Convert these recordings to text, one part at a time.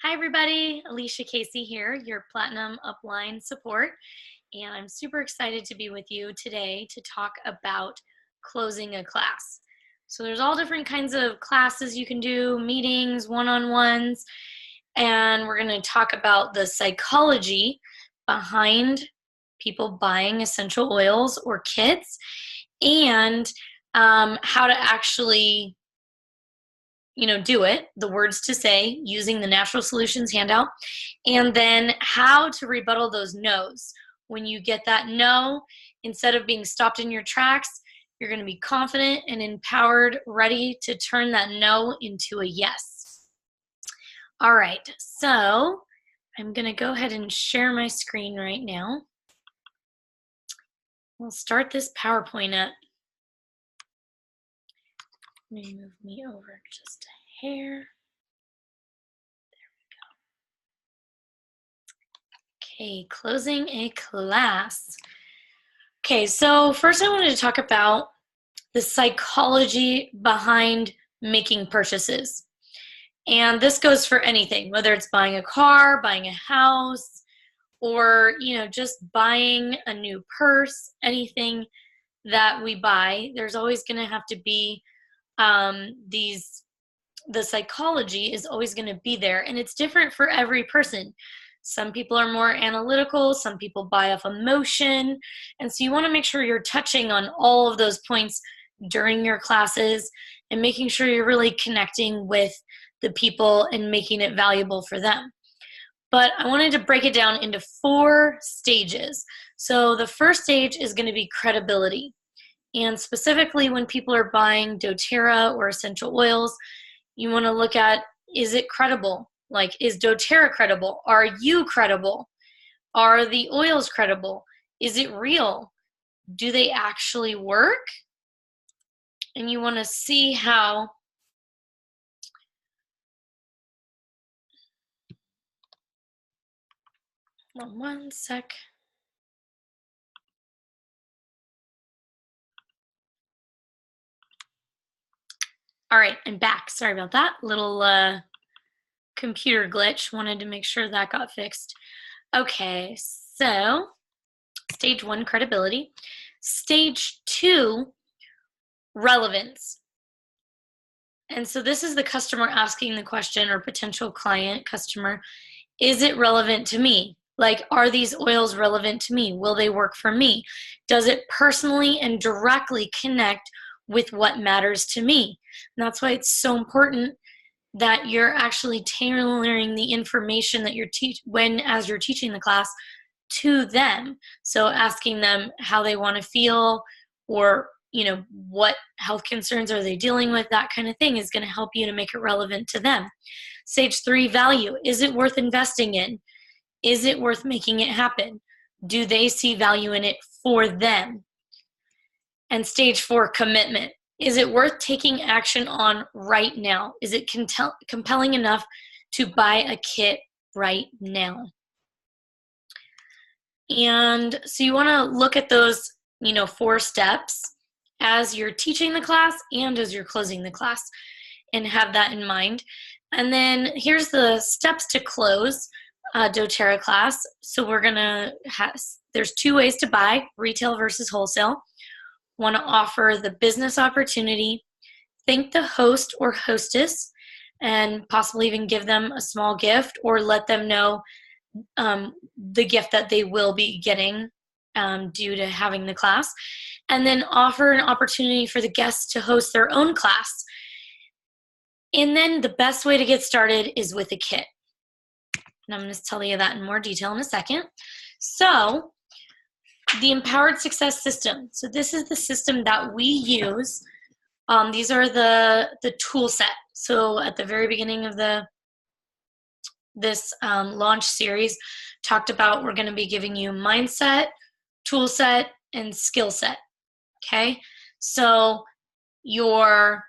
Hi, everybody. Alicia Casey here, your Platinum Upline support. And I'm super excited to be with you today to talk about closing a class. So there's all different kinds of classes you can do, meetings, one-on-ones, and we're going to talk about the psychology behind people buying essential oils or kits and how to actually do it, the words to say using the Natural Solutions handout, and then how to rebuttal those no's. When you get that no, instead of being stopped in your tracks, you're going to be confident and empowered, ready to turn that no into a yes. All right, so I'm going to go ahead and share my screen right now. We'll start this PowerPoint up. Let me move me over just a hair. There we go. Okay, closing a class. Okay, so first I wanted to talk about the psychology behind making purchases. And this goes for anything, whether it's buying a car, buying a house, or just buying a new purse, anything that we buy, there's always going to have to be the psychology is always going to be there, and it's different for every person. Some people are more analytical, some people buy off emotion, and so you want to make sure you're touching on all of those points during your classes and making sure you're really connecting with the people and making it valuable for them. But I wanted to break it down into 4 stages. So the first stage is going to be credibility. And specifically when people are buying doTERRA or essential oils, you want to look at, is it credible? Like, is doTERRA credible? Are you credible? Are the oils credible? Is it real? Do they actually work? And you want to see how one sec. All right, I'm back. Sorry about that. Little computer glitch. Wanted to make sure that got fixed. Okay, so stage 1, credibility. Stage 2, relevance. And so this is the customer asking the question, or potential client, customer, is it relevant to me? Like, are these oils relevant to me? Will they work for me? Does it personally and directly connect with what matters to me? And that's why it's so important that you're actually tailoring the information that you're as you're teaching the class to them. So asking them how they want to feel, or what health concerns are they dealing with, that kind of thing is going to help you to make it relevant to them. Stage 3, value. Is it worth investing in? Is it worth making it happen? Do they see value in it for them? And stage 4, commitment. Is it worth taking action on right now? Is it compelling enough to buy a kit right now? And so you want to look at those 4 steps as you're teaching the class and as you're closing the class, and have that in mind. And then here's the steps to close a doTERRA class. So we're gonna there's 2 ways to buy, retail versus wholesale. Want to offer the business opportunity, thank the host or hostess, and possibly even give them a small gift, or let them know the gift that they will be getting due to having the class, and then offer an opportunity for the guests to host their own class. And then the best way to get started is with a kit. And I'm going to tell you that in more detail in a second. So the Empowered Success System. So this is the system that we use. These are the tool set. So at the very beginning of this launch series, talked about we're going to be giving you mindset, tool set, and skill set. Okay, so the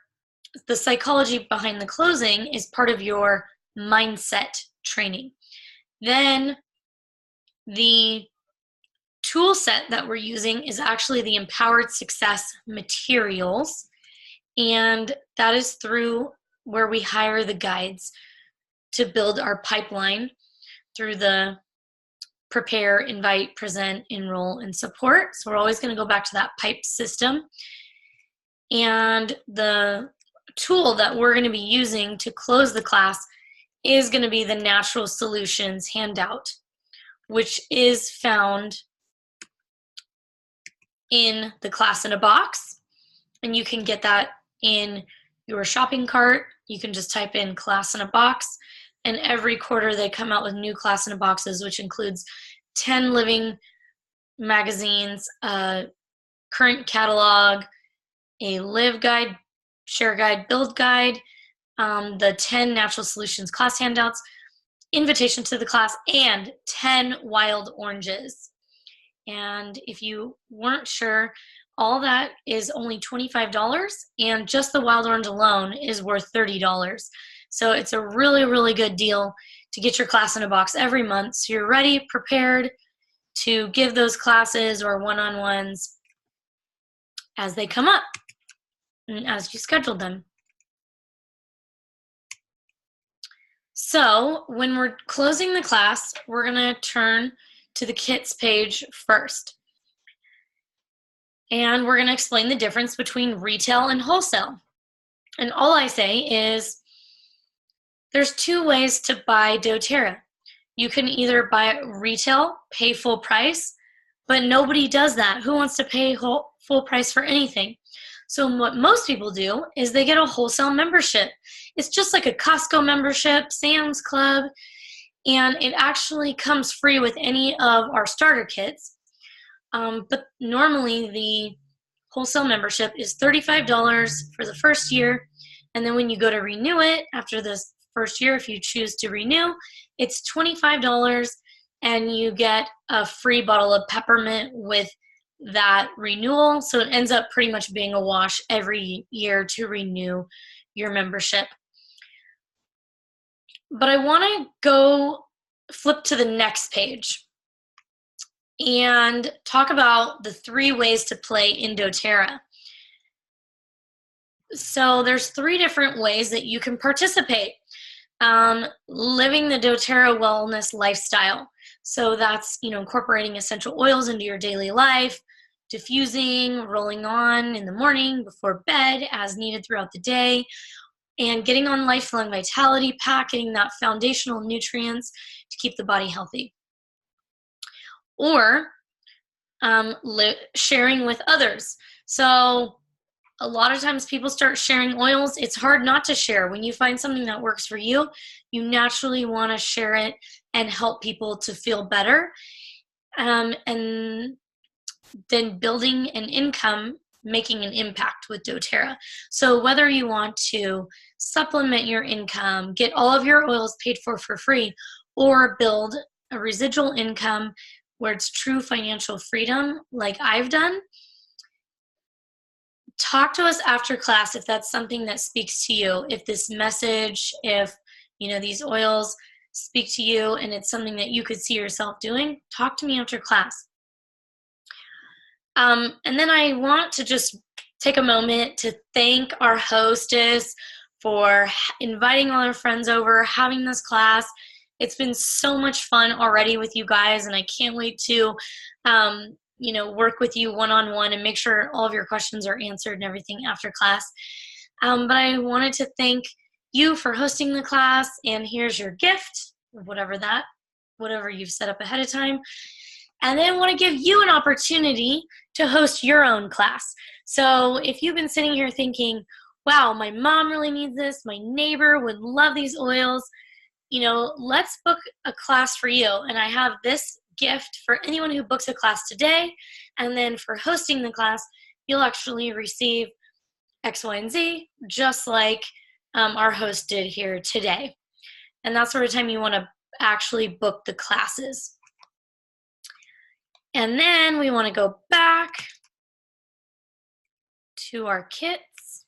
psychology behind the closing is part of your mindset training. Then the tool set that we're using is actually the Empowered Success materials, and that is through where we hire the guides to build our pipeline through the prepare, invite, present, enroll, and support. So we're always going to go back to that pipe system. And the tool that we're going to be using to close the class is going to be the Natural Solutions handout, which is found in the Class in a Box. And you can get that in your shopping cart. You can just type in Class in a Box. And every quarter they come out with new Class in a Boxes, which includes 10 living magazines, a current catalog, a live guide, share guide, build guide, the 10 Natural Solutions class handouts, invitation to the class, and 10 wild oranges. And if you weren't sure, all that is only $25, and just the wild orange alone is worth $30. So it's a really, really good deal to get your class in a box every month, so you're ready, prepared to give those classes or one-on-ones as they come up and as you schedule them. So when we're closing the class, we're going to turn to the kits page first. And we're going to explain the difference between retail and wholesale. And all I say is there's two ways to buy doTERRA. You can either buy it retail, pay full price, but nobody does that. Who wants to pay full price for anything? So what most people do is they get a wholesale membership. It's just like a Costco membership, Sam's Club, and it actually comes free with any of our starter kits. But normally the wholesale membership is $35 for the first year, and then when you go to renew it after this first year, if you choose to renew, it's $25, and you get a free bottle of peppermint with that renewal. So it ends up pretty much being a wash every year to renew your membership. But I want to go flip to the next page and talk about the 3 ways to play in doTERRA. So there's 3 different ways that you can participate. Living the doTERRA wellness lifestyle. So that's, incorporating essential oils into your daily life, diffusing, rolling on in the morning, before bed, as needed throughout the day, and getting on Lifelong Vitality Pack, getting that foundational nutrients to keep the body healthy. Or sharing with others. So a lot of times people start sharing oils. It's hard not to share. When you find something that works for you, you naturally want to share it and help people to feel better. And then building an income, making an impact with doTERRA. So whether you want to supplement your income, get all of your oils paid for free, or build a residual income where it's true financial freedom like I've done, talk to us after class if that's something that speaks to you. If this message, if these oils speak to you and it's something that you could see yourself doing, talk to me after class. And then I want to just take a moment to thank our hostess for inviting all our friends over, having this class. It's been so much fun already with you guys, and I can't wait to work with you one-on-one and make sure all of your questions are answered and everything after class. But I wanted to thank you for hosting the class, and here's your gift, whatever you've set up ahead of time. And then I want to give you an opportunity to host your own class. So if you've been sitting here thinking, wow, my mom really needs this, my neighbor would love these oils, let's book a class for you. And I have this gift for anyone who books a class today. And then for hosting the class, you'll actually receive X, Y, and Z, just like our host did here today. And that's sort of time you want to actually book the classes. And then we want to go back to our kits.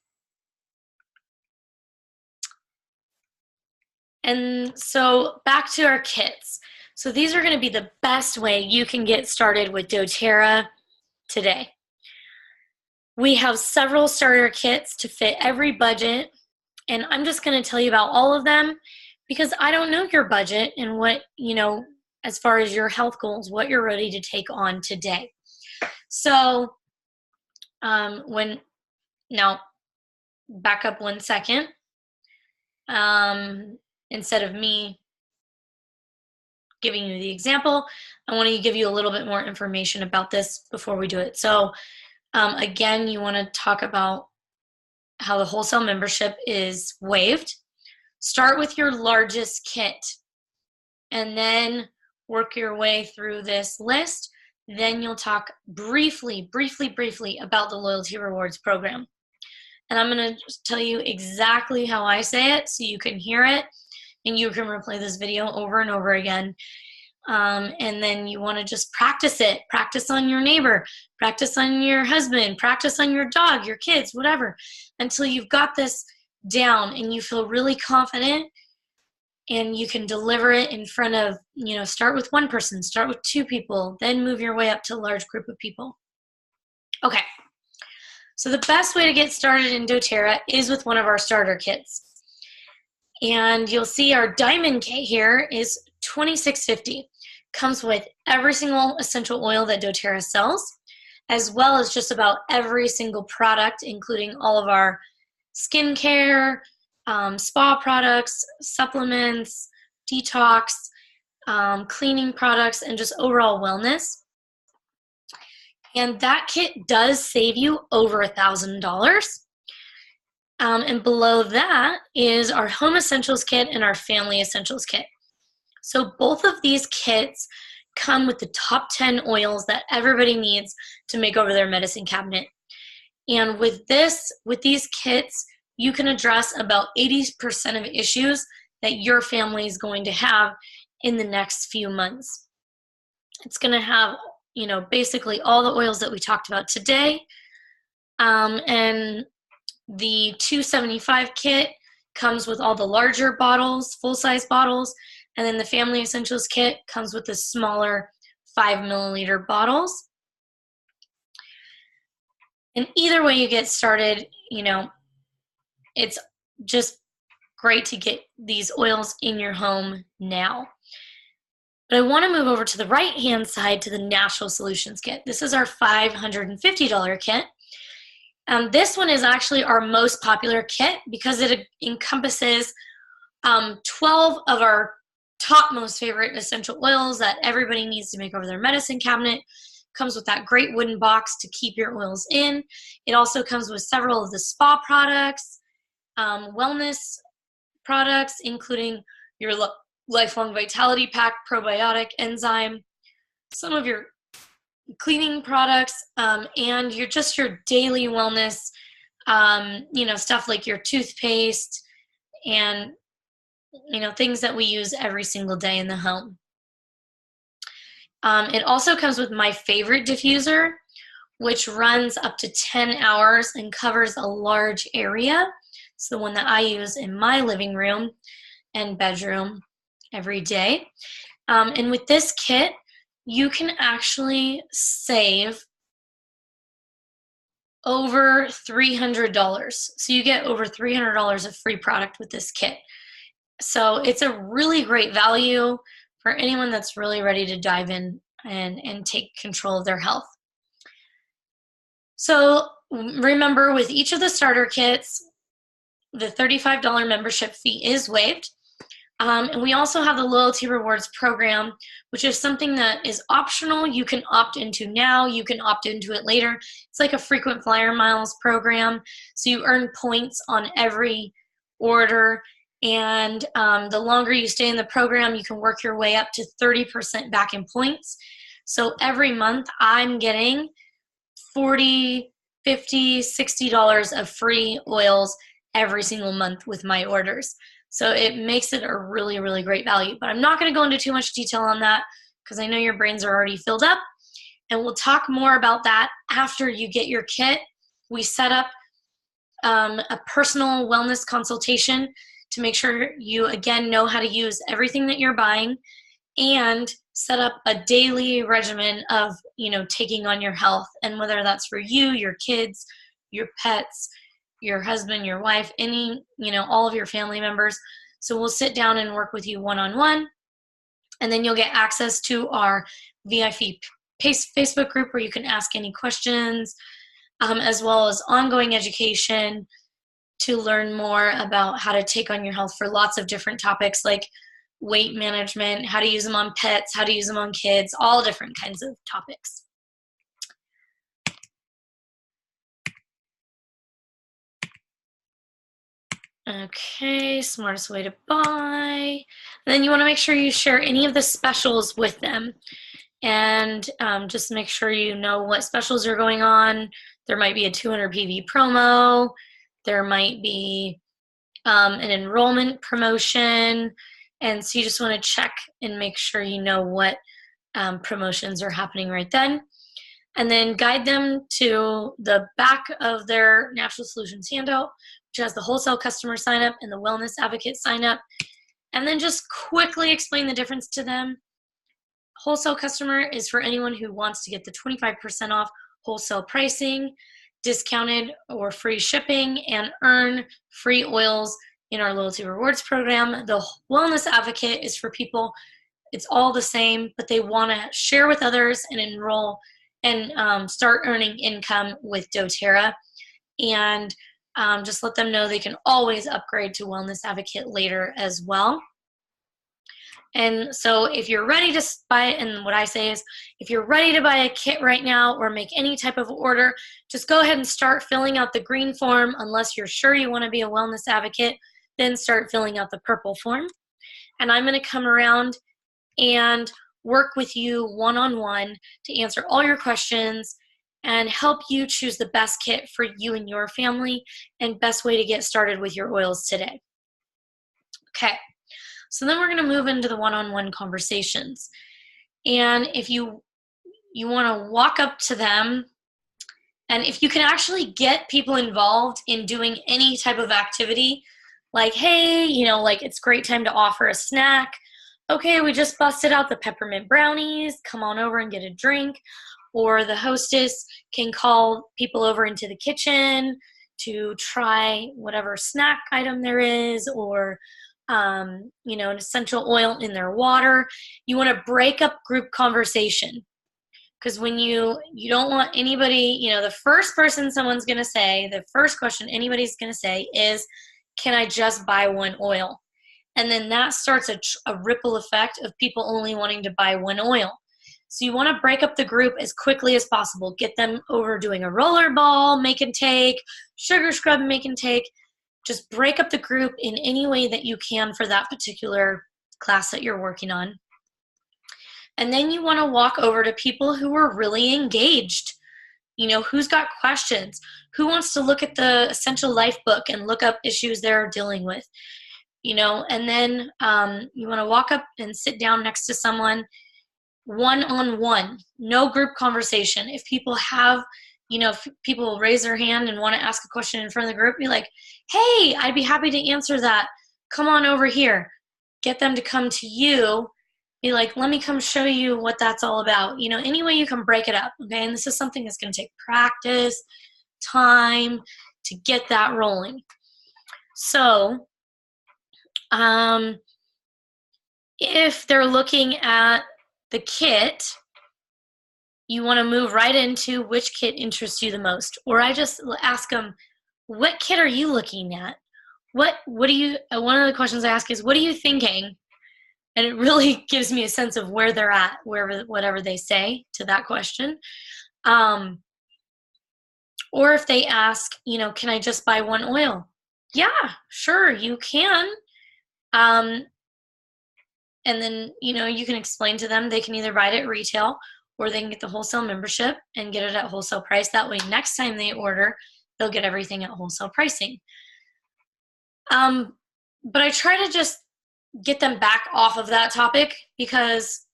And so back to our kits. So these are going to be the best way you can get started with doTERRA today. We have several starter kits to fit every budget, and I'm just going to tell you about all of them because I don't know your budget and what, as far as your health goals, what you're ready to take on today. So now back up 1 second. Instead of me giving you the example, I want to give you a little bit more information about this before we do it. So again, you want to talk about how the wholesale membership is waived. Start with your largest kit and then work your way through this list. Then you'll talk briefly about the Loyalty Rewards program. And I'm going to tell you exactly how I say it so you can hear it and you can replay this video over and over again. And then you want to just practice it. Practice on your neighbor, practice on your husband, practice on your dog, your kids, whatever, until you've got this down and you feel really confident and you can deliver it in front of, start with one person, start with 2 people, then move your way up to a large group of people. Okay. So the best way to get started in doTERRA is with one of our starter kits. And you'll see our diamond kit here is $26.50. Comes with every single essential oil that doTERRA sells, as well as just about every single product, including all of our skincare, spa products, supplements, detox, cleaning products, and just overall wellness. And that kit does save you over $1,000. And below that is our Home Essentials kit and our Family Essentials kit. So both of these kits come with the top 10 oils that everybody needs to make over their medicine cabinet. And with these kits, you can address about 80% of issues that your family is going to have in the next few months. It's going to have, basically all the oils that we talked about today. And the $275 kit comes with all the larger bottles, full-size bottles, and then the Family Essentials kit comes with the smaller 5 milliliter bottles. And either way you get started, it's just great to get these oils in your home now. But I want to move over to the right-hand side to the Natural Solutions kit. This is our $550 kit. This one is actually our most popular kit because it encompasses 12 of our top most favorite essential oils that everybody needs to make over their medicine cabinet. Comes with that great wooden box to keep your oils in. It also comes with several of the spa products, wellness products, including your Lifelong Vitality Pack, probiotic enzyme, some of your cleaning products, and your daily wellness, stuff like your toothpaste and, things that we use every single day in the home. It also comes with my favorite diffuser, which runs up to 10 hours and covers a large area. It's the one that I use in my living room and bedroom every day. And with this kit, you can actually save over $300. So you get over $300 of free product with this kit. So it's a really great value for anyone that's really ready to dive in and take control of their health. So remember, with each of the starter kits, the $35 membership fee is waived. And we also have the Loyalty Rewards program, which is something that is optional. You can opt into now. You can opt into it later. It's like a frequent flyer miles program. So you earn points on every order. And the longer you stay in the program, you can work your way up to 30% back in points. So every month I'm getting $40, $50, $60 of free oils every single month with my orders. So it makes it a really, really great value. But I'm not going to go into too much detail on that because I know your brains are already filled up. And we'll talk more about that after you get your kit. We set up a personal wellness consultation to make sure you, again, know how to use everything that you're buying and set up a daily regimen of, taking on your health. And whether that's for you, your kids, your pets, your husband, your wife, all of your family members, So we'll sit down and work with you one-on-one, and then you'll get access to our VIP Facebook group where you can ask any questions, as well as ongoing education to learn more about how to take on your health for lots of different topics like weight management, how to use them on pets, how to use them on kids, all different kinds of topics. Okay, smartest way to buy. And then you want to make sure you share any of the specials with them. And just make sure you know what specials are going on. There might be a 200 PV promo. There might be an enrollment promotion. And so you just want to check and make sure you know what promotions are happening right then. And then guide them to the back of their Natural Solutions handout, which has the wholesale customer sign up and the wellness advocate sign up. And then just quickly explain the difference to them. Wholesale customer is for anyone who wants to get the 25% off wholesale pricing, discounted or free shipping, and earn free oils in our loyalty rewards program. The wellness advocate is for people, it's all the same, but they want to share with others and enroll and start earning income with doTERRA. And just let them know they can always upgrade to wellness advocate later as well. And so if you're ready to buy it, and what I say is, if you're ready to buy a kit right now or make any type of order, just go ahead and start filling out the green form unless you're sure you want to be a wellness advocate, then start filling out the purple form. And I'm going to come around and work with you one-on-one to answer all your questions and help you choose the best kit for you and your family and best way to get started with your oils today. Okay. So then we're going to move into the one-on-one conversations. And if you want to walk up to them, and if you can actually get people involved in doing any type of activity, like, hey, like it's great time to offer a snack. Okay, we just busted out the peppermint brownies. Come on over and get a drink. Or the hostess can call people over into the kitchen to try whatever snack item there is, or an essential oil in their water. You want to break up group conversation, because when you don't want anybody, the first person someone's going to say, the first question anybody's going to say is, can I just buy one oil? And then that starts a ripple effect of people only wanting to buy one oil. So you want to break up the group as quickly as possible. Get them over doing a roller ball, make and take, sugar scrub, make and take. Just break up the group in any way that you can for that particular class that you're working on. And then you want to walk over to people who are really engaged. Who's got questions? Who wants to look at the Essential Life book and look up issues they're dealing with? And then you want to walk up and sit down next to someone one-on-one, no group conversation. If people have, if people raise their hand and want to ask a question in front of the group, be like, hey, I'd be happy to answer that. Come on over here. Get them to come to you. Be like, let me come show you what that's all about. Any way you can break it up, okay? And this is something that's going to take practice, time to get that rolling. So, if they're looking at the kit, you want to move right into which kit interests you the most. Or I just ask them, what kit are you looking at? What do you, one of the questions I ask is, what are you thinking? And it really gives me a sense of where they're at, whatever they say to that question. Or if they ask, can I just buy one oil? Yeah, sure, you can. And then, you can explain to them they can either buy it at retail or they can get the wholesale membership and get it at wholesale price. That way, next time they order, they'll get everything at wholesale pricing. But I try to just get them back off of that topic, because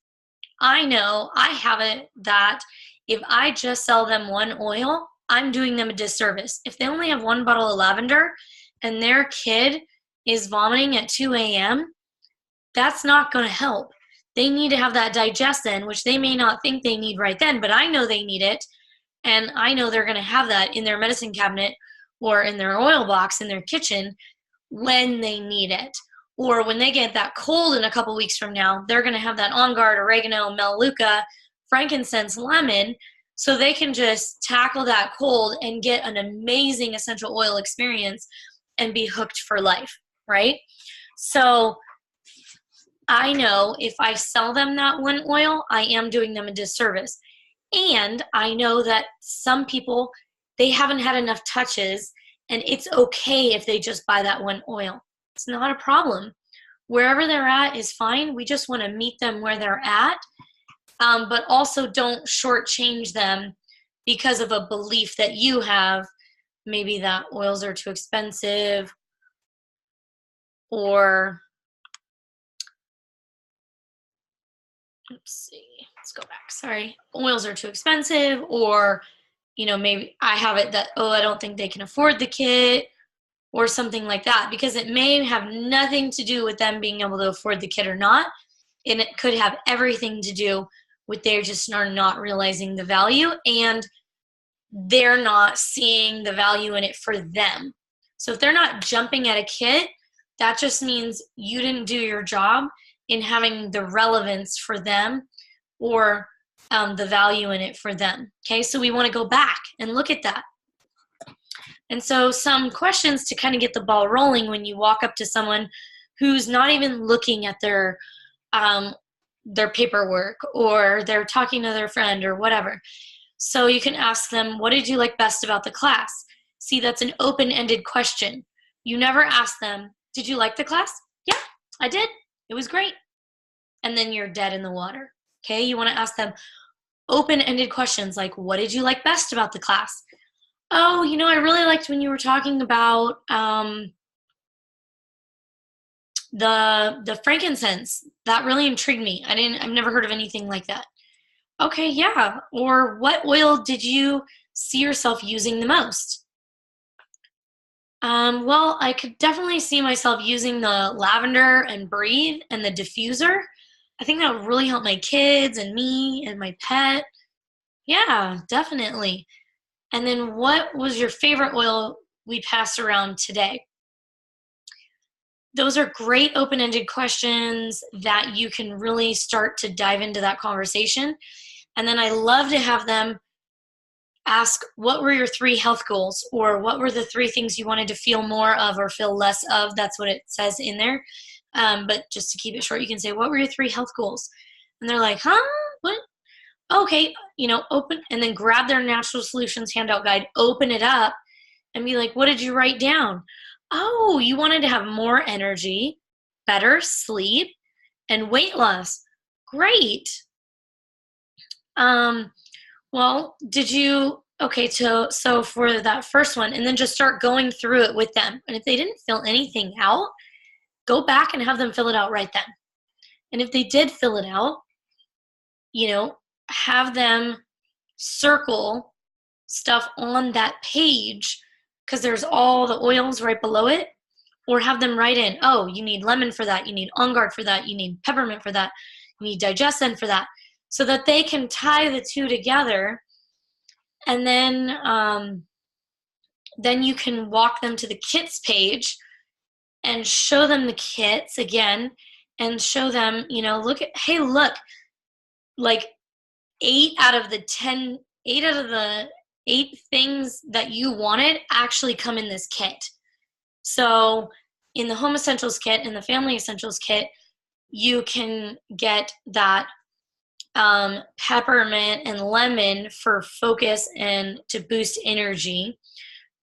I know I have it that if I just sell them one oil, I'm doing them a disservice. If they only have one bottle of lavender and their kid is vomiting at 2 a.m., that's not going to help. They need to have that digestin, which they may not think they need right then, but I know they need it, and I know they're going to have that in their medicine cabinet or in their oil box in their kitchen when they need it. Or when they get that cold in a couple weeks from now, they're going to have that On Guard, oregano, melaleuca, frankincense, lemon, so they can just tackle that cold and get an amazing essential oil experience and be hooked for life, right? So I know if I sell them that one oil, I am doing them a disservice. And I know that some people, they haven't had enough touches, and it's okay if they just buy that one oil. It's not a problem. Wherever they're at is fine. We just want to meet them where they're at, but also don't shortchange them because of a belief that you have, maybe that oils are too expensive, or let's see, let's go back, sorry, oils are too expensive, or maybe I have it that, oh, I don't think they can afford the kit, or something like that, because it may have nothing to do with them being able to afford the kit or not, and it could have everything to do with they're just not realizing the value, and they're not seeing the value in it for them. So if they're not jumping at a kit, that just means you didn't do your job in having the relevance for them, or the value in it for them. Okay, so we want to go back and look at that. And so some questions to kind of get the ball rolling when you walk up to someone who's not even looking at their paperwork, or they're talking to their friend or whatever. So you can ask them, what did you like best about the class? See, that's an open-ended question. You never ask them, did you like the class? Yeah, I did. It was great. And then you're dead in the water. Okay, you want to ask them open-ended questions like, what did you like best about the class? Oh, I really liked when you were talking about the frankincense. That really intrigued me. I've never heard of anything like that. Okay, yeah. Or what oil did you see yourself using the most? Well, I could definitely see myself using the lavender and breathe and the diffuser. I think that would really help my kids and me and my pet. Yeah, definitely. And then what was your favorite oil we passed around today? Those are great open-ended questions that you can really start to dive into that conversation. And then I love to have them ask, what were your 3 health goals? Or what were the 3 things you wanted to feel more of or feel less of? That's what it says in there. But just to keep it short, you can say, what were your 3 health goals? And they're like, huh? What? Okay, open, and then grab their Natural Solutions handout guide, open it up, and be like, what did you write down? Oh, you wanted to have more energy, better sleep, and weight loss. Great. Well, did you, okay, so for that first one, and then just start going through it with them. And if they didn't fill anything out, go back and have them fill it out right then. And if they did fill it out, have them circle stuff on that page, because there's all the oils right below it, or have them write in, oh, you need lemon for that, you need On Guard for that, you need peppermint for that, you need Digestin for that, so that they can tie the 2 together. And then you can walk them to the kits page and show them the kits again, and show them, look, like 8 out of the 8 things that you wanted actually come in this kit. So in the Home Essentials kit and the Family Essentials kit, you can get that peppermint and lemon for focus and to boost energy.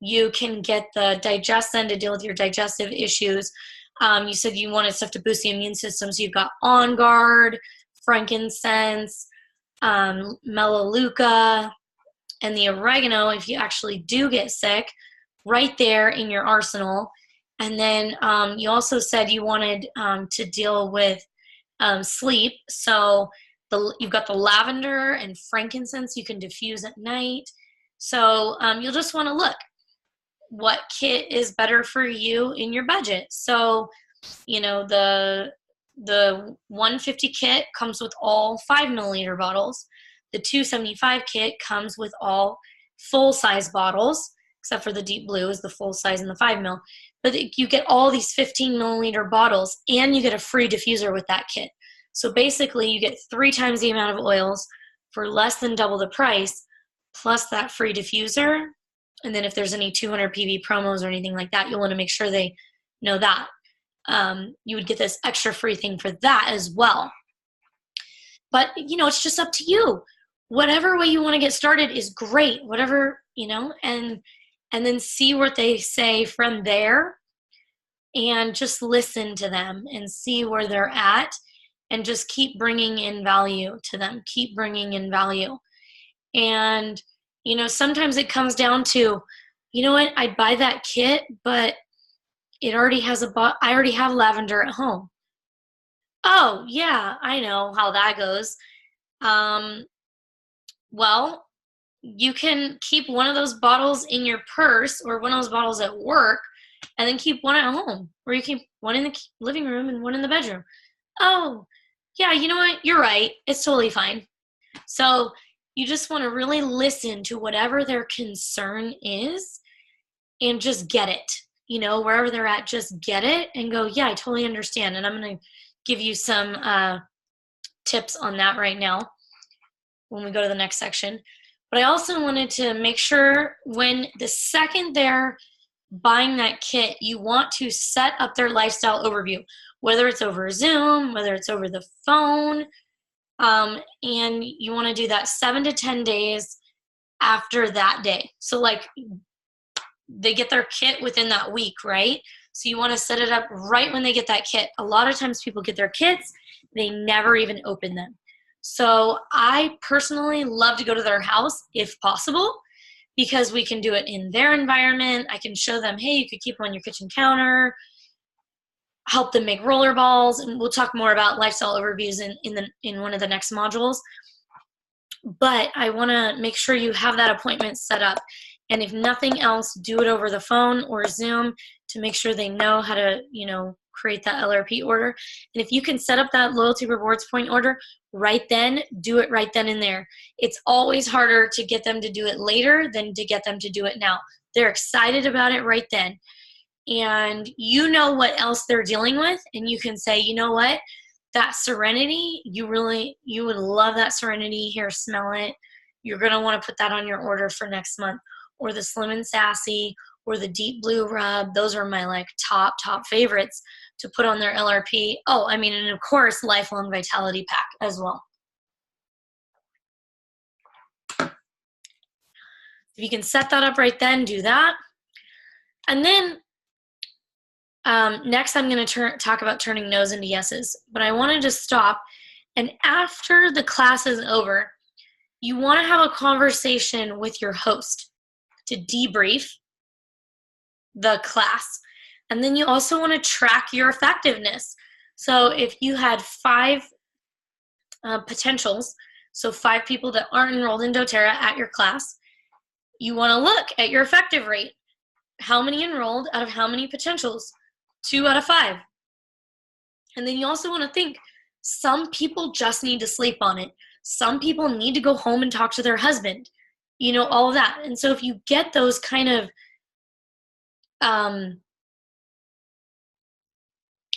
You can get the Digestin to deal with your digestive issues. You said you wanted stuff to boost the immune system, so you've got On Guard, frankincense, melaleuca, and the oregano if you actually do get sick, right there in your arsenal. And then you also said you wanted to deal with sleep. So you've got the lavender and frankincense you can diffuse at night. So you'll just want to look what kit is better for you in your budget. So, the 150 kit comes with all 5 milliliter bottles. The 275 kit comes with all full size bottles, except for the deep blue is the full size and the 5 ml. but you get all these 15 milliliter bottles and you get a free diffuser with that kit. So basically you get 3 times the amount of oils for less than double the price, plus that free diffuser. And then if there's any 200 PV promos or anything like that, you'll want to make sure they know that. You would get this extra free thing for that as well. But, it's just up to you. Whatever way you want to get started is great. Whatever, and then see what they say from there and just listen to them and see where they're at and just keep bringing in value to them. Keep bringing in value. And, sometimes it comes down to, you know what, I'd buy that kit, but it already has I already have lavender at home. Oh, yeah, I know how that goes. Well, you can keep one of those bottles in your purse or one of those bottles at work and then keep one at home. Or you keep one in the living room and one in the bedroom. Oh, yeah, you know what? You're right. It's totally fine. So you just want to really listen to whatever their concern is and just get it. Wherever they're at, just get it and go, yeah, I totally understand. And I'm going to give you some tips on that right now when we go to the next section. But I also wanted to make sure when the second they're buying that kit, you want to set up their lifestyle overview, whether it's over Zoom, whether it's over the phone, and you want to do that 7 to 10 days after that day. So they get their kit within that week, right? So you want to set it up right when they get that kit. A lot of times people get their kits, they never even open them. So I personally love to go to their house if possible, because we can do it in their environment. I can show them, hey, you could keep them on your kitchen counter, help them make roller balls, and we'll talk more about lifestyle overviews in one of the next modules. But I want to make sure you have that appointment set up. And if nothing else, do it over the phone or Zoom to make sure they know how to, create that LRP order. And if you can set up that loyalty rewards point order right then, do it right then and there. It's always harder to get them to do it later than to get them to do it now. They're excited about it right then. And you know what else they're dealing with, and you can say, you know what, that Serenity, you would love that Serenity. Here, smell it. You're going to want to put that on your order for next month. Or the Slim and Sassy, or the Deep Blue Rub. Those are my top favorites to put on their LRP. Oh, and of course, Lifelong Vitality Pack as well. If you can set that up right then, do that. And then next I'm going to talk about turning no's into yeses. But I wanted to stop, and after the class is over, you want to have a conversation with your host to debrief the class. And then you also want to track your effectiveness. So if you had 5 potentials, so 5 people that aren't enrolled in doTERRA at your class, you want to look at your effective rate. How many enrolled out of how many potentials? 2 out of 5. And then you also want to think, some people just need to sleep on it. Some people need to go home and talk to their husband. All of that. And so if you get those kind of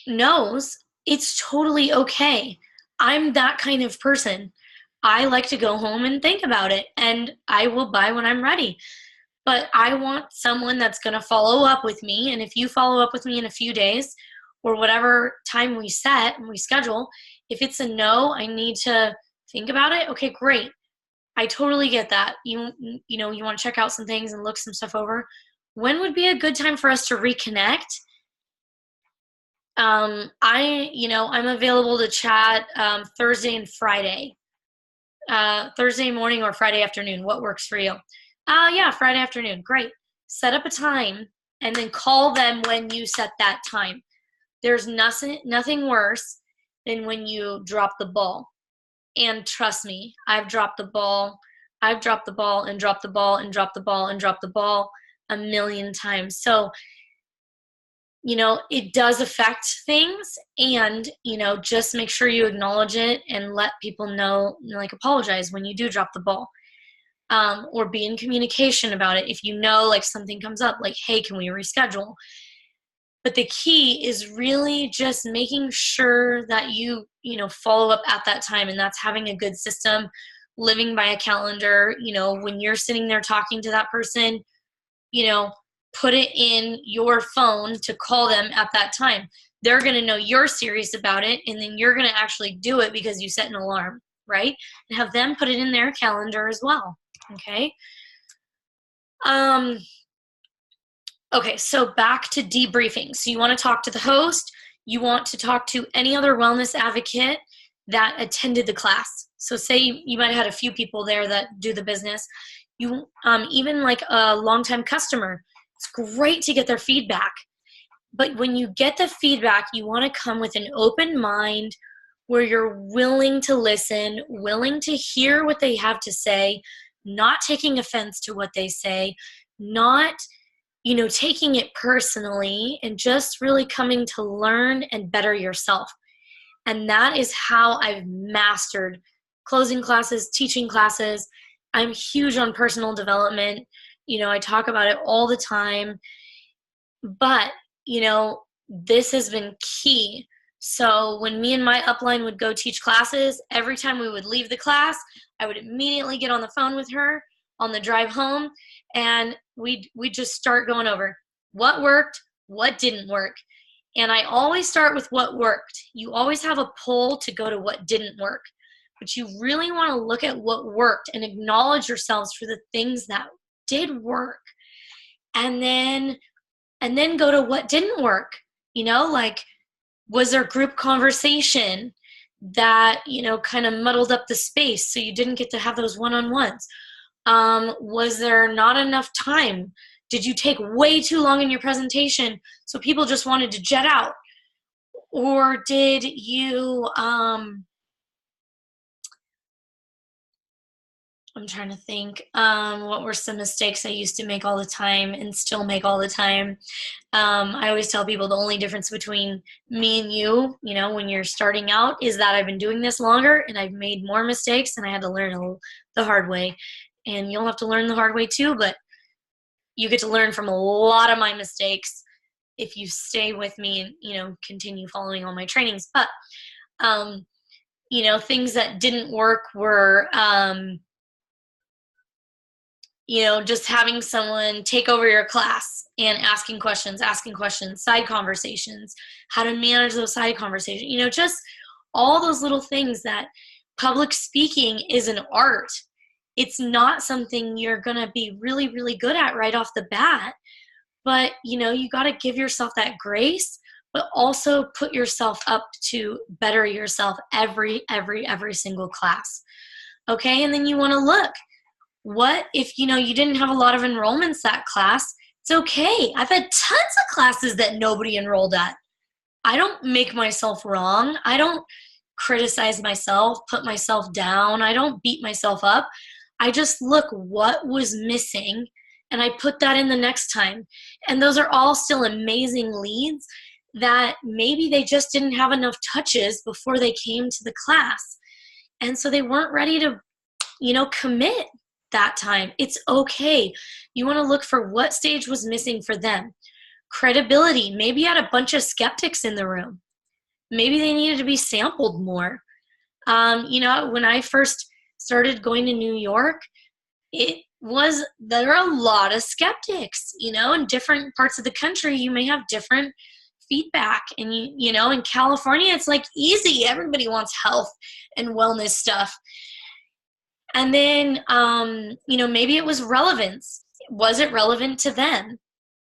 no's, it's totally okay. I'm that kind of person. I like to go home and think about it, and I will buy when I'm ready. But I want someone that's going to follow up with me, and if you follow up with me in a few days or whatever time we set and we schedule, if it's a no, I need to think about it. Okay, great. I totally get that. You want to check out some things and look some stuff over. When would be a good time for us to reconnect? I'm available to chat Thursday and Friday. Thursday morning or Friday afternoon. What works for you? Yeah, Friday afternoon. Great. Set up a time and then call them when you set that time. There's nothing worse than when you drop the ball. And trust me, I've dropped the ball. I've dropped the ball and dropped the ball and dropped the ball and dropped the ball a million times. So, it does affect things, and, just make sure you acknowledge it and let people know, apologize when you do drop the ball, or be in communication about it. If something comes up, hey, can we reschedule? But the key is really just making sure that you follow up at that time, and that's having a good system, living by a calendar. When you're sitting there talking to that person, put it in your phone to call them at that time. They're going to know you're serious about it, and then you're going to actually do it because you set an alarm, right? And have them put it in their calendar as well, okay? Okay, so back to debriefing. So you want to talk to the host. You want to talk to any other wellness advocate that attended the class. So say you might have had a few people there that do the business. You even like a longtime customer, it's great to get their feedback. But when you get the feedback, you want to come with an open mind where you're willing to listen, willing to hear what they have to say, not taking offense to what they say, not taking it personally, and just really coming to learn and better yourself. And that is how I've mastered closing classes, teaching classes. I'm huge on personal development. I talk about it all the time. But, this has been key. So when me and my upline would go teach classes, every time we would leave the class, I would immediately get on the phone with her on the drive home, and we'd just start going over what worked, what didn't work. And I always start with what worked. You always have a pull to go to what didn't work, but you really want to look at what worked and acknowledge yourselves for the things that did work. And then go to what didn't work. Like, was there group conversation that, kind of muddled up the space so you didn't get to have those one-on-ones? Was there not enough time? Did you take way too long in your presentation so people just wanted to jet out? Or did you, I'm trying to think, what were some mistakes I used to make all the time and still make all the time? I always tell people the only difference between me and you, when you're starting out, is that I've been doing this longer and I've made more mistakes and I had to learn the hard way. And you'll have to learn the hard way too, but you get to learn from a lot of my mistakes if you stay with me and, continue following all my trainings. But, things that didn't work were, just having someone take over your class and asking questions, side conversations, how to manage those side conversations, just all those little things. That public speaking is an art. It's not something you're going to be really, really good at right off the bat, but you got to give yourself that grace, but also put yourself up to better yourself every single class. Okay. And then you want to look, what if, you didn't have a lot of enrollments that class? It's okay. I've had tons of classes that nobody enrolled at. I don't make myself wrong. I don't criticize myself, put myself down. I don't beat myself up. I just look what was missing and I put that in the next time. And those are all still amazing leads that maybe they just didn't have enough touches before they came to the class. And so they weren't ready to, commit that time. It's okay. You want to look for what stage was missing for them. Credibility. Maybe you had a bunch of skeptics in the room. Maybe they needed to be sampled more. When I first started going to New York, there are a lot of skeptics. In different parts of the country, you may have different feedback. And in California, it's like easy. Everybody wants health and wellness stuff. And then, maybe it was relevance. Was it relevant to them?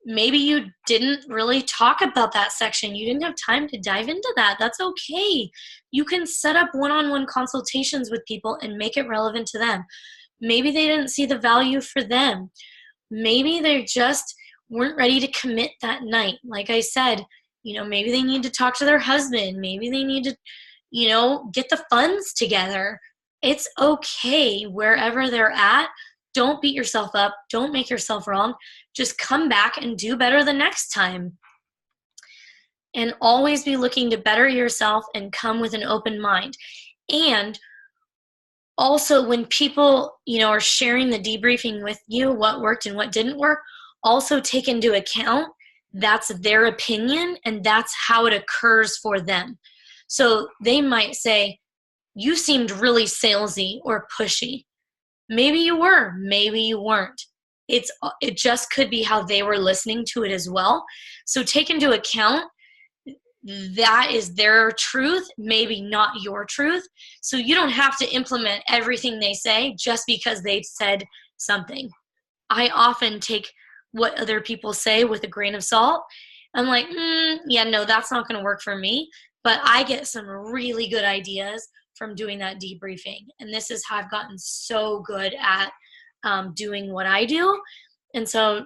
Maybe you didn't really talk about that section. You didn't have time to dive into that. That's okay. You can set up one-on-one consultations with people and make it relevant to them. Maybe they didn't see the value for them. Maybe they just weren't ready to commit that night. Like I said, maybe they need to talk to their husband. Maybe they need to, get the funds together. It's okay wherever they're at. Don't beat yourself up. Don't make yourself wrong. Just come back and do better the next time. And always be looking to better yourself and come with an open mind. And also when people, are sharing the debriefing with you, what worked and what didn't work, also take into account that's their opinion and that's how it occurs for them. So they might say, you seemed really salesy or pushy. Maybe you were, maybe you weren't. It just could be how they were listening to it as well. So take into account that is their truth, maybe not your truth. So you don't have to implement everything they say just because they've said something. I often take what other people say with a grain of salt. I'm like, yeah, no, that's not going to work for me. But I get some really good ideas from doing that debriefing. And this is how I've gotten so good at doing what I do. And so,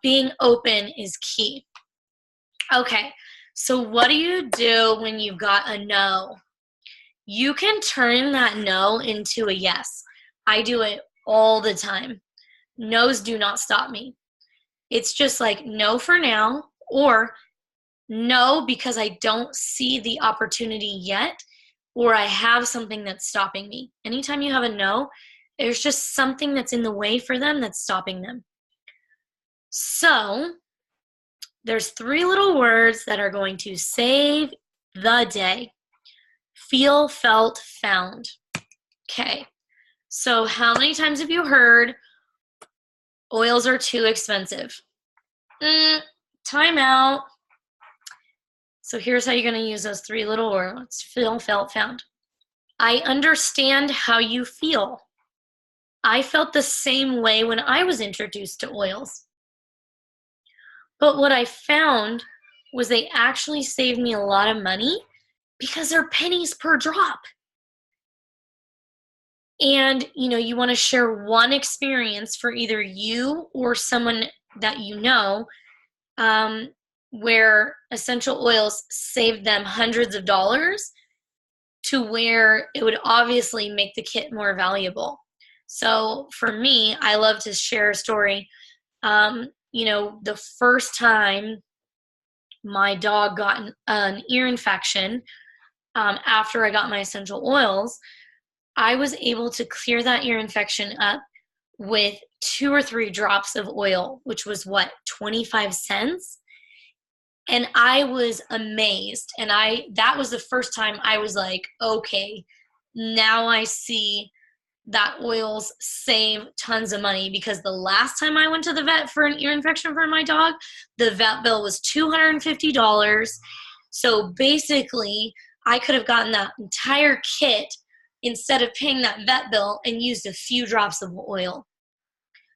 being open is key. Okay, so what do you do when you've got a no? You can turn that no into a yes. I do it all the time. No's do not stop me. It's just like no for now, or no because I don't see the opportunity yet, or I have something that's stopping me. Anytime you have a no, there's just something that's in the way for them that's stopping them. So there's 3 little words that are going to save the day. Feel, felt, found. Okay, so how many times have you heard oils are too expensive? Time out. So here's how you're going to use those 3 little words. Feel, felt, found. I understand how you feel. I felt the same way when I was introduced to oils. But what I found was they actually saved me a lot of money because they're pennies per drop. And, you want to share one experience for either you or someone that you know where essential oils saved them hundreds of dollars to where it would obviously make the kit more valuable. So for me, I love to share a story. The first time my dog got an ear infection after I got my essential oils, I was able to clear that ear infection up with 2 or 3 drops of oil, which was 25 cents. And I was amazed. And that was the first time I was like, okay, now I see that oils save tons of money, because the last time I went to the vet for an ear infection for my dog, the vet bill was $250. So basically, I could have gotten that entire kit instead of paying that vet bill and used a few drops of oil.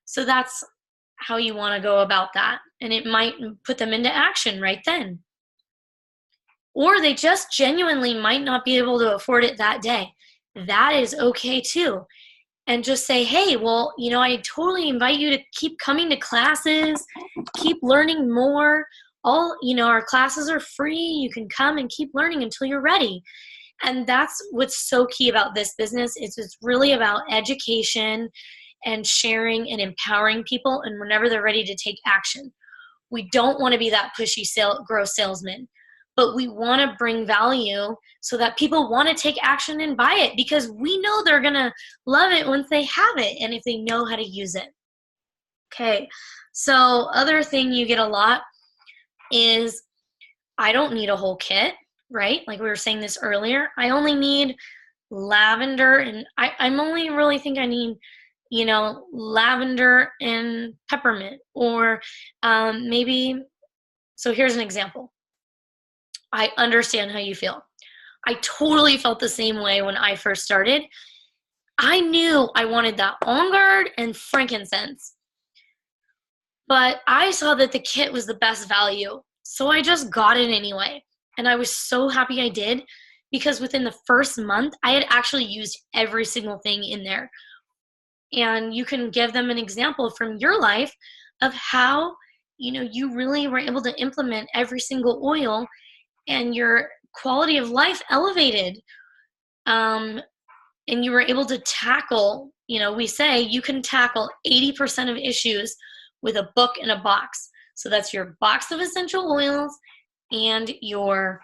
So that's how you want to go about that. And it might put them into action right then. Or they just genuinely might not be able to afford it that day. That is okay too. And just say, hey, well, I totally invite you to keep coming to classes, keep learning more. Our classes are free. You can come and keep learning until you're ready. And that's what's so key about this business. It's really about education and sharing and empowering people, and whenever they're ready to take action. We don't want to be that pushy gross salesman, but we want to bring value so that people want to take action and buy it, because we know they're going to love it once they have it and if they know how to use it. Okay, so other thing you get a lot is, I don't need a whole kit, right? Like we were saying this earlier. I only need lavender, and I'm only really think I need lavender and peppermint, or maybe, so here's an example. I understand how you feel. I totally felt the same way when I first started. I knew I wanted that On Guard and frankincense, but I saw that the kit was the best value, so I just got it anyway. And I was so happy I did, because within the first month, I had actually used every single thing in there. And you can give them an example from your life of how, you really were able to implement every single oil and your quality of life elevated. And you were able to tackle, we say you can tackle 80% of issues with a book and a box. So that's your box of essential oils and your,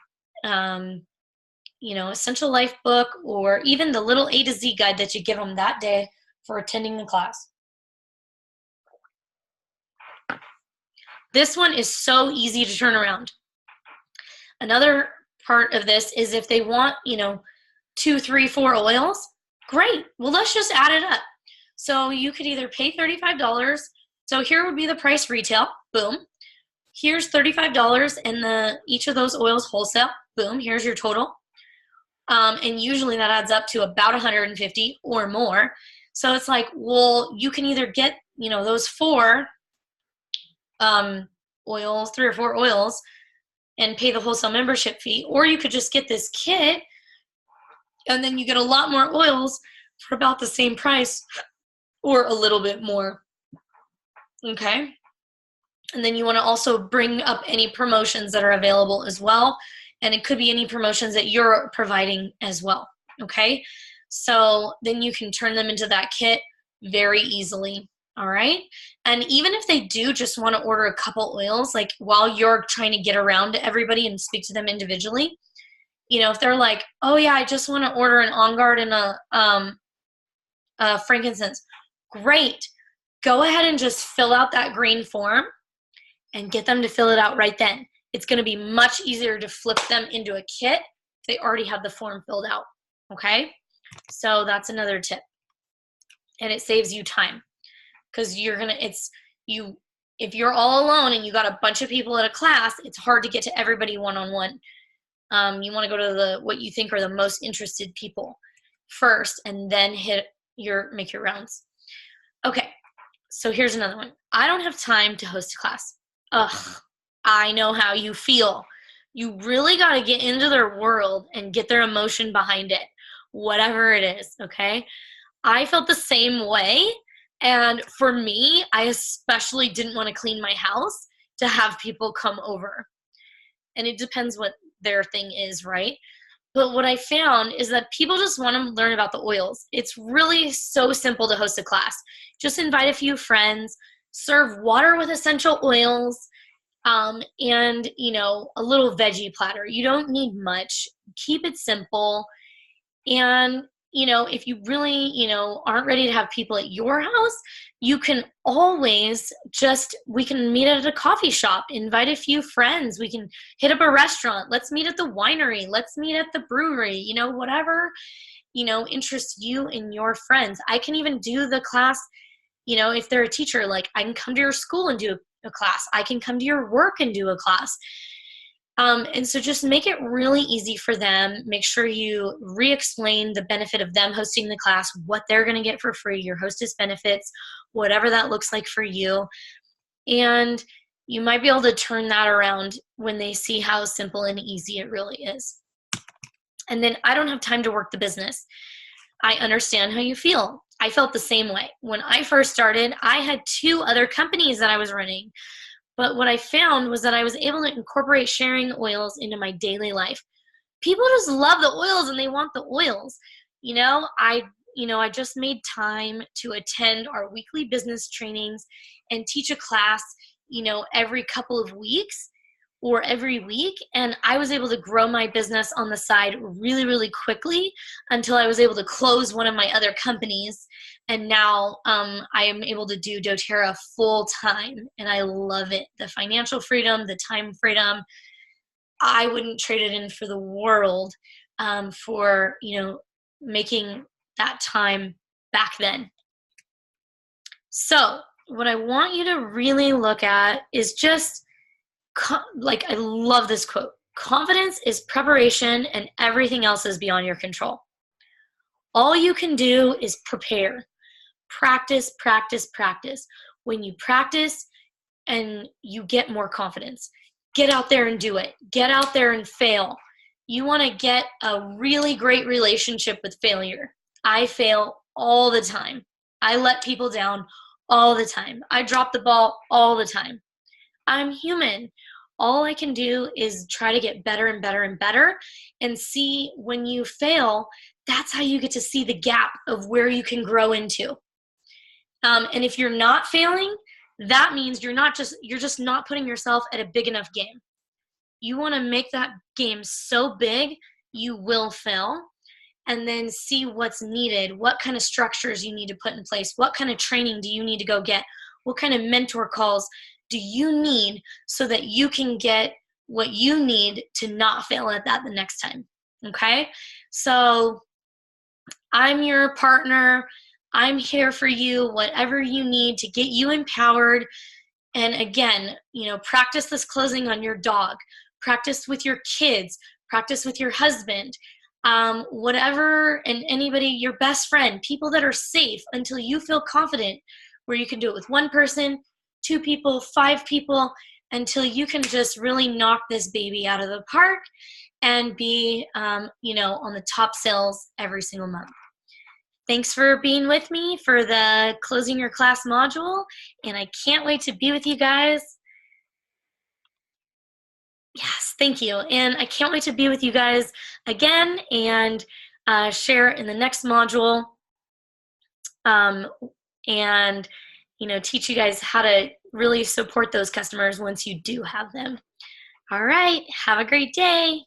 essential life book, or even the little A to Z guide that you give them that day for attending the class. This one is so easy to turn around. Another part of this is if they want, 2, 3, 4 oils, great. Well, let's just add it up. So you could either pay $35. So here would be the price retail. Boom. Here's $35 and each of those oils wholesale. Boom. Here's your total. And usually that adds up to about 150 or more. So it's like, well, you can either get, those 4 oils, 3 or 4 oils, and pay the wholesale membership fee, or you could just get this kit and then you get a lot more oils for about the same price or a little bit more. Okay? And then you want to also bring up any promotions that are available as well. And it could be any promotions that you're providing as well. Okay? So then you can turn them into that kit very easily. All right? And even if they do just want to order a couple oils, like while you're trying to get around to everybody and speak to them individually, if they're like, oh yeah, I just want to order an On Guard and a frankincense, great. Go ahead and just fill out that green form and get them to fill it out right then. It's going to be much easier to flip them into a kit if they already have the form filled out. Okay? So that's another tip. And it saves you time. Because if you're all alone and you got a bunch of people at a class, it's hard to get to everybody one-on-one. You want to go to what you think are the most interested people first, and then make your rounds. Okay, so here's another one. I don't have time to host a class. Ugh, I know how you feel. You really got to get into their world and get their emotion behind it, whatever it is, okay? I felt the same way. And for me, I especially didn't want to clean my house to have people come over. And it depends what their thing is, right? But what I found is that people just want to learn about the oils. It's really so simple to host a class. Just invite a few friends, serve water with essential oils, and, a little veggie platter. You don't need much. Keep it simple. And if you really, aren't ready to have people at your house, you can always we can meet at a coffee shop, invite a few friends. We can hit up a restaurant. Let's meet at the winery. Let's meet at the brewery, whatever, interests you and your friends. I can even do the class, if they're a teacher, like I can come to your school and do a class. I can come to your work and do a class. And so just make it really easy for them. Make sure you re-explain the benefit of them hosting the class, what they're going to get for free, your hostess benefits, whatever that looks like for you. And you might be able to turn that around when they see how simple and easy it really is. And then I don't have time to work the business. I understand how you feel. I felt the same way. When I first started, I had 2 other companies that I was running. But what I found was that I was able to incorporate sharing oils into my daily life. People just love the oils and they want the oils. I just made time to attend our weekly business trainings and teach a class, every couple of weeks or every week. And I was able to grow my business on the side really, really quickly until I was able to close one of my other companies. And now I am able to do doTERRA full time, and I love it. The financial freedom, the time freedom, I wouldn't trade it in for the world for, making that time back then. So what I want you to really look at is just, I love this quote. Confidence is preparation and everything else is beyond your control. All you can do is prepare. Practice, practice, practice. When you practice and you get more confidence, get out there and do it. Get out there and fail. You want to get a really great relationship with failure. I fail all the time. I let people down all the time. I drop the ball all the time. I'm human. All I can do is try to get better and better and better and see when you fail, that's how you get to see the gap of where you can grow into. And if you're not failing, that means you're just not putting yourself at a big enough game. You want to make that game so big, you will fail, and then see what's needed, what kind of structures you need to put in place, what kind of training do you need to go get, what kind of mentor calls do you need so that you can get what you need to not fail at that the next time? Okay? So I'm your partner. I'm here for you, whatever you need to get you empowered. And again, practice this closing on your dog, practice with your kids, practice with your husband, whatever, and anybody, your best friend, people that are safe until you feel confident where you can do it with one person, 2 people, 5 people, until you can just really knock this baby out of the park and be, on the top sales every single month. Thanks for being with me for the Closing Your Class module, and I can't wait to be with you guys. Yes, thank you. And I can't wait to be with you guys again and share in the next module and, teach you guys how to really support those customers once you do have them. All right, have a great day.